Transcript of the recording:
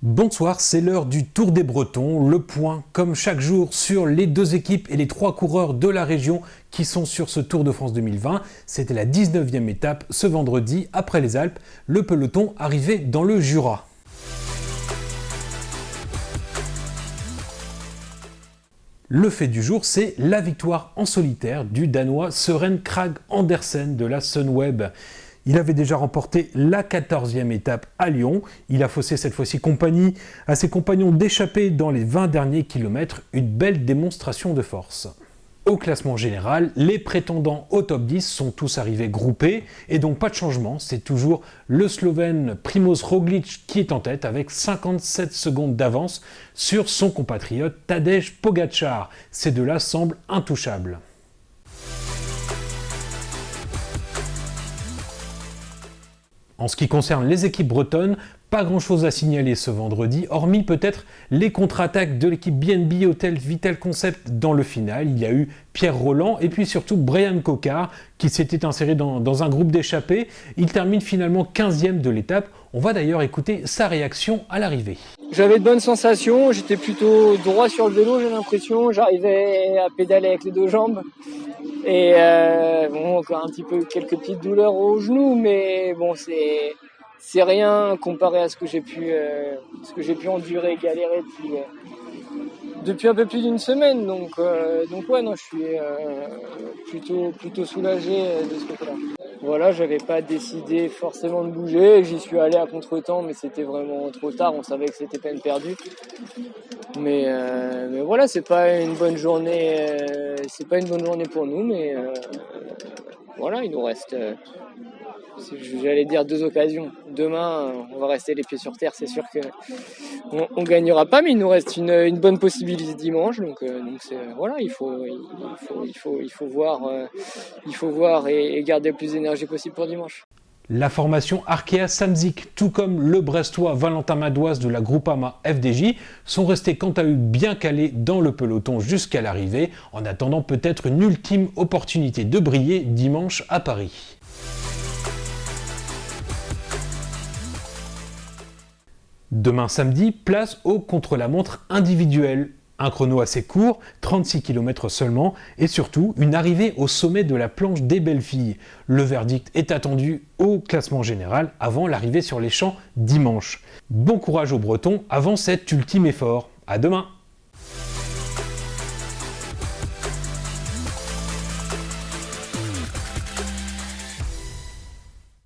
Bonsoir, c'est l'heure du Tour des Bretons, le point comme chaque jour sur les deux équipes et les trois coureurs de la région qui sont sur ce Tour de France 2020. C'était la 19e étape ce vendredi après les Alpes, le peloton arrivait dans le Jura. Le fait du jour, c'est la victoire en solitaire du Danois Søren Kragh Andersen de la Sunweb. Il avait déjà remporté la 14e étape à Lyon. Il a faussé cette fois-ci compagnie à ses compagnons d'échappée dans les 20 derniers kilomètres. Une belle démonstration de force. Au classement général, les prétendants au top 10 sont tous arrivés groupés et donc pas de changement. C'est toujours le Slovène Primož Roglič qui est en tête avec 57 secondes d'avance sur son compatriote Tadej Pogačar. Ces deux-là semblent intouchables. En ce qui concerne les équipes bretonnes, pas grand chose à signaler ce vendredi, hormis peut-être les contre-attaques de l'équipe BNB Hotel Vital Concept dans le final. Il y a eu Pierre Roland et puis surtout Brian Cocard qui s'était inséré dans un groupe d'échappés. Il termine finalement 15e de l'étape. On va d'ailleurs écouter sa réaction à l'arrivée. J'avais de bonnes sensations, j'étais plutôt droit sur le vélo, j'ai l'impression. J'arrivais à pédaler avec les deux jambes. Et encore un petit peu quelques petites douleurs aux genoux, mais bon, c'est rien comparé à ce que j'ai pu endurer, galérer depuis un peu plus d'une semaine. Donc ouais, non, je suis plutôt soulagé de ce côté-là. Voilà, j'avais pas décidé forcément de bouger, j'y suis allé à contre-temps, mais c'était vraiment trop tard, on savait que c'était peine perdue. Mais voilà, c'est pas une bonne journée pour nous, mais voilà, il nous reste, j'allais dire 2 occasions. Demain, on va rester les pieds sur terre, c'est sûr que on gagnera pas, mais il nous reste une bonne possibilité dimanche, donc c'est voilà, il faut voir et garder le plus d'énergie possible pour dimanche. La formation Arkea Samsic, tout comme le Brestois Valentin Madoise de la Groupama FDJ, sont restés quant à eux bien calés dans le peloton jusqu'à l'arrivée, en attendant peut-être une ultime opportunité de briller dimanche à Paris. Demain samedi, place au contre-la-montre individuel. Un chrono assez court, 36 km seulement, et surtout une arrivée au sommet de la planche des belles filles. Le verdict est attendu au classement général avant l'arrivée sur les champs dimanche. Bon courage aux Bretons avant cet ultime effort. À demain!